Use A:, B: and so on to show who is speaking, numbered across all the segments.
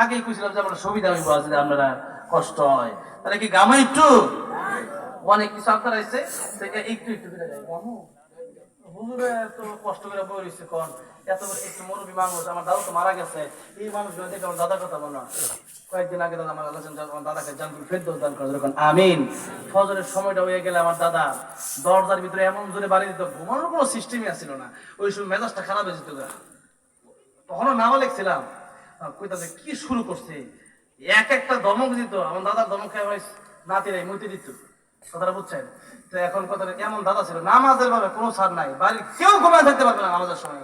A: আগেই কইছিলাম যে আমরা সুবিধা হইব যদি আপনারা কষ্ট হয় তাহলে কি গামা একটু অনেক কিছু আপনারা আইছে একটু একটু করে গামু হুজুরে এত কষ্ট করে বই রয়েছে কোন এত একটু মুরব্বী মানুষ আমার দাদা তো মারা গেছে এই মানুষগুলো দেখে আমার দাদার কথা বলো কয়েকদিন আগে দাদা আমার আল্লাহ আমার দাদাকে জানতুল ফেরদৌস দান করে যখন আমিন ফজরের সময়টা হয়ে গেলে আমার দাদা দরজার ভিতরে এমন জোরে বাড়ি দিত ঘুমানোর কোনো সিস্টেমই আসছিল না ওই সময় মেজাজটা খারাপ হয়ে যেত তখনও নামা লিখছিলাম কইতাছে কি শুরু করছে এক একটা দমক দিত আমার দাদার দমক খেয়ে নাতিরাই মুইতে দিত কথাটা বুঝছেন তো এখন কথাটা এমন দাদা ছিল নামাজের ভাবে কোনো ছাড় নাই বাড়ির কেউ ঘুমায় থাকতে পারবে না নামাজের সময়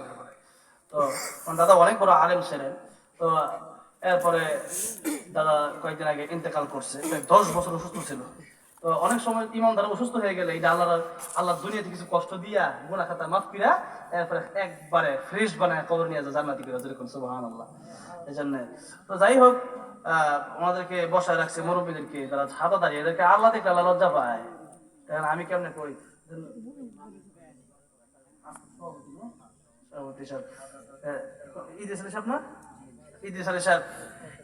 A: তো আমার দাদা অনেক বড় আলেম ছিলেন তো এরপরে দাদা কয়েকদিন আগে ইন্তেকাল করছে 10 বছর অসুস্থ ছিল তো অনেক সময় ইমানদার অসুস্থ হয়ে গেলে এটা আল্লাহ দুনিয়াতে কিছু কষ্ট দিয়া গুনাহ খাতা মাফ কইরা এরপরে একবারে ফ্রেশ বানায় কবর নিয়ে যায় জান্নাতি করে যেরকম সুবহানাল্লাহ এই জন্য তো যাই হোক আমাদেরকে বসায় রাখছে মুরব্বীদেরকে যারা হাতা দাঁড়িয়ে এদেরকে আল্লাহ দেখলে আল্লাহ লজ্জা পায় কারণ আমি কেমনে কই ইদ্রিস আলী সাহেব না ইদ্রিস আলী সাহেব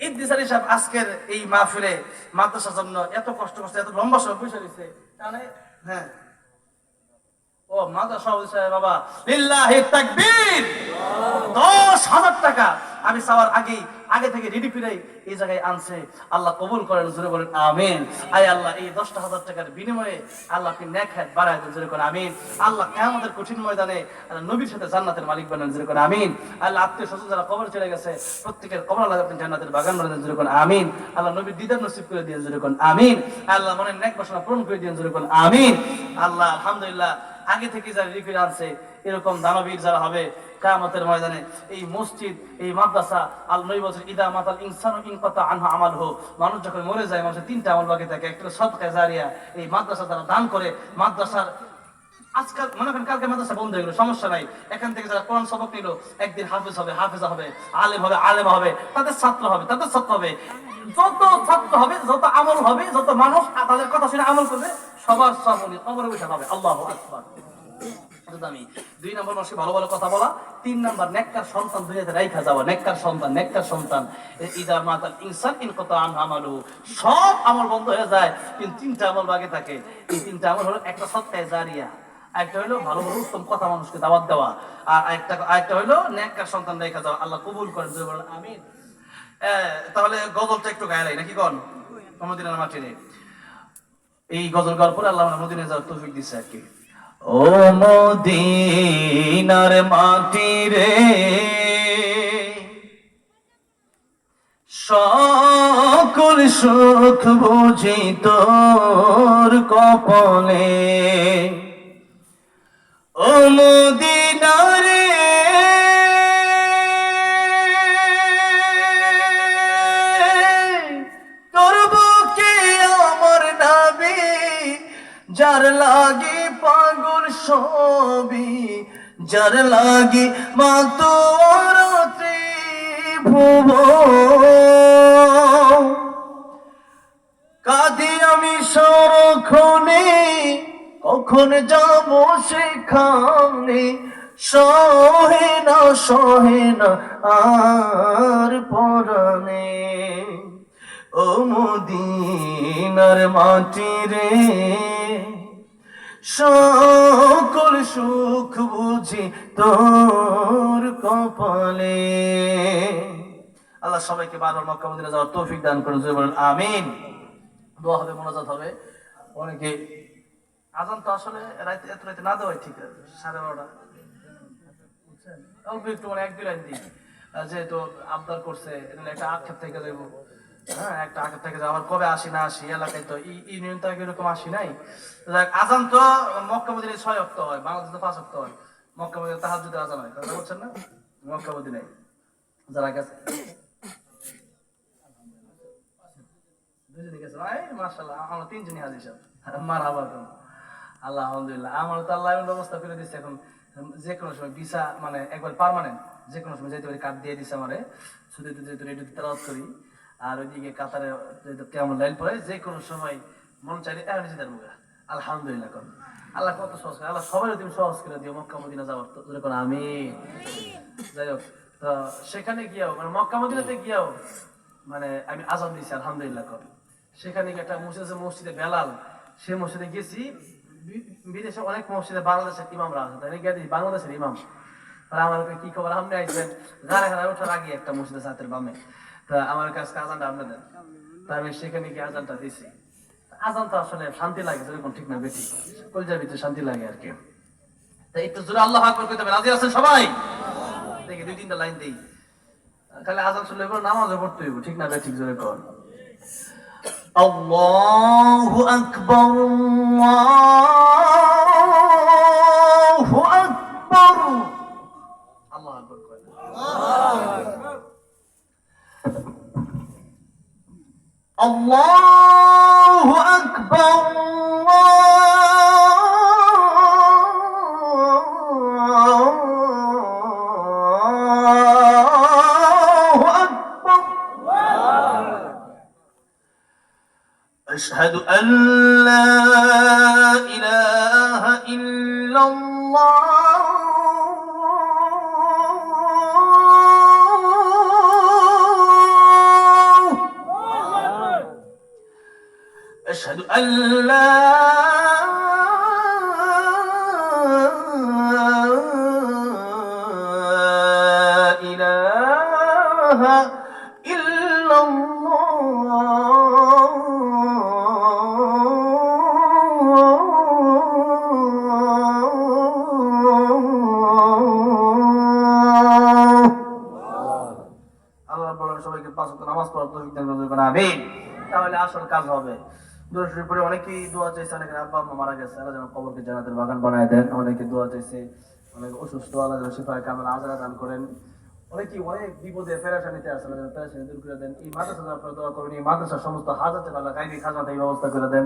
A: ইদ্রিস আলী সাহেব আজকের এই মাহফিলে মাদ্রাসার জন্য এত কষ্ট করছে এত লম্বা সময় বসে রয়েছে মানে হ্যাঁ ও মাদ্রাসা সাহেব বাবা লিল্লাহি তাকবীর 10,000 টাকা আমি সবার আগে থেকে রেডি ফিরাই এই জায়গায় আনছে আল্লাহ কবুল করেন জোরে বলেন আমিন আয় আল্লাহ এই 10,000 টাকার বিনিময়ে আল্লাহ আপনি নেক হায়াত বাড়ায় দেন জোরে বলেন আমিন আল্লাহ কিয়ামতের কঠিন ময়দানে নবীর সাথে জান্নাতের মালিক বানান জোরে বলেন আমিন আল্লাহ আত্মীয় স্বজন যারা কবর চলে গেছে প্রত্যেকের কবর আল্লাহ আপনি জান্নাতের বাগান বানান জোরে বলেন আমিন আল্লাহ নবীর দিদার নসিব করে দিন জোরে বলেন আমিন আল্লাহ মনের নেক বাসনা পূরণ করে দিন জোরে বলেন আমিন আল্লাহ আলহামদুলিল্লাহ আগে থেকে যারা রিফিল আনছে এরকম দানবীর যারা হবে কিয়ামতের ময়দানে এই মসজিদ এই মাদ্রাসা আল নবী বলেন ইদা মাতাল ইনসানু ইনকাতা আনহু আমালহু মানুষ যখন মরে যায় মানুষের তিনটা আমল বাকি থাকে একটা সাদকা জারিয়া এই মাদ্রাসা যারা দান করে মাদ্রাসার আজকাল মনে করেন কালকে মাদ্রাসা বন্ধ হয়ে গেল সমস্যা নাই এখান থেকে যারা কোরআন সবক নিল একদিন হাফেজা হবে আলেম হবে তাদের ছাত্র হবে যত ছাত্র হবে যত আমল হবে যত মানুষ তাদের কথা শুনে আমল করবে সবার সামনে কবরে বসে হবে আল্লাহু আকবার আমি 2 নম্বর মানুষকে ভালো ভালো কথা বলা 3 নম্বর নেককার সন্তান দুনিয়াতে রাইখা যাওয়া নেককার সন্তান ইদা মাতাল ইনসান ইনকাতা আনহু আমালু সব আমল বন্ধ হয়ে যায় কিন্তু 3টা আমল বাকি থাকে এই 3টা আমল হলো একটা সাদকা জারিয়া একটা হলো ভালো ভালো উত্তম কথা মানুষকে দাওয়াত দেওয়া আর একটা হলো নেককার সন্তান রাইখা যাওয়া আল্লাহ কবুল করেন জোরে বলেন আমিন তাহলে গজলটা একটু গায়ে নাকি কোন মদিনার মাটিতে এই গজল গাওয়ার পরে আল্লাহ মদিনায় যাওয়ার তৌফিক দিয়েছে আর কি ও মদিনার মাটি রে সকল সুখ বুঝি তোর কপালে ও মদিনা রে তোর বুকে আমার নবী যার লাগি পাগল সবই যার লাগি মা তোর ত্রিভুব কাঁদি আমি সরক্ষণে কখন যাব সেখানে সহে না আর পরাণে ও মদিনার মাটি রে সকল সুখ বুঝি তোর কপালে আল্লাহ সবাইকে বারবার মক্কা মদিনা যাওয়ার তৌফিক দান করুন জোরে বলেন আমিন দোয়া হবে মোনাজাত হবে অনেকে আজান তো আসলে এত রাতে না দেওয়াই ঠিক আছে 12:30 বুঝছেন অল্প একটু মানে 1-2 লাইন দিই যেহেতু আবদার করছে একটা আক্ষেপ থেকে যাবো হ্যাঁ একটা আগে থেকে আবার কবে আসি না আসি এলাকায় তো ইউনিয়ন তো এরকম আসি নাই আজান তো মক্কা মদিনায় 6 ওয়াক্ত হয় বাংলাদেশে 5 ওয়াক্ত হয় মক্কা মদিনায় তাহাজ্জুদের আজান হয় কথা বলছেন না মক্কা মদিনায় যারা গেছে দুজনে গেছে ভাই মাশাআল্লাহ আমরা 3 জনই হাজির সাহেব মারহাবা আল্লাহ আলহামদুলিল্লাহ আমার তো আল্লাহ এমন ব্যবস্থা করে দিচ্ছে এখন যে কোনো সময় ভিসা মানে একবার পার্মানেন্ট যে কোনো সময় যেতে পারি কার্ড দিয়ে দিচ্ছে আমারে শুধু যেহেতু রেডিওতে তেলাওয়াত করি আর ওইদিকে কাতারে কেমন লাইন পড়ে যে কোনো সময় মন চাইলে এখন যেতে পারবো আলহামদুলিল্লাহ কোন আল্লাহ কত সহজ করে আল্লাহ সবাই তুমি সহজ করে দিও মক্কা মদিনা যাওয়ার তো যেরকম আমি যাই হোক তো সেখানে গিয়েও মানে মক্কা মদিনাতে গিয়েও
B: মানে আমি আজান দিয়েছি আলহামদুলিল্লাহ করে, সেখানে গিয়ে একটা মসজিদ আছে, মসজিদে বেলাল, সে মসজিদে গেছি। বিদেশে অনেক মসজিদে বাংলাদেশের ইমামরা আছে, তাই গিয়ে দেখি বাংলাদেশের ইমাম। আর আমার কি খবর, আপনি আসবেন গাড়ি ঘাড়া ওঠার আগে একটা মসজিদ আছে হাতের বামে, তা আমার কাছে আজানটা আপনি দেন। তা আমি সেখানে গিয়ে আজানটা দিছি। আজান তো আসলে শান্তি লাগে, যেরকম ঠিক না বেঠিক কলজার ভিতরে শান্তি লাগে আর কি। তা একটু জোরে আল্লাহ আকবার কইতে হবে, রাজি আছেন সবাই? দেখি 2-3টা লাইন দেই, খালি আজান শুনলে নামাজও পড়তে হইব, ঠিক না বেঠিক জোরে কর। আল্লাহু আকবার, আল্লাহু আকবার, আল্লাহু আকবার কয়। আল্লাহু আকবার, আল্লাহু আকবার। أشهد أن لا إله إلا الله. أشهد أن لا إله إلا الله. আল্লাহ বলেন সবাইকে 5 ওয়াক্ত নামাজ পড়ার তৌফিক দান করুন, আমিন। তাহলে আসল কাজ হবে। দূর শরীফ পরে অনেকেই দোয়া চাইছে, অনেকের আব্বা আম্মা মারা গেছে, আল্লাহ যেন কবরকে জান্নাতের বাগান বানায় দেন। অনেকে দোয়া চাইছে, অনেকে অসুস্থ, আল্লাহ যেন শিফায়ে কামিল আজরা দান করেন। অনেকেই অনেক বিপদে পেরেশানিতে আছে, আল্লাহ যেন পেরেশানি দূর করে দেন। এই মাদ্রাসা আপনারা দোয়া করবেন, এই মাদ্রাসার সমস্ত হাজার আল্লাহ গাইবি খাজনা থেকে ব্যবস্থা করে দেন।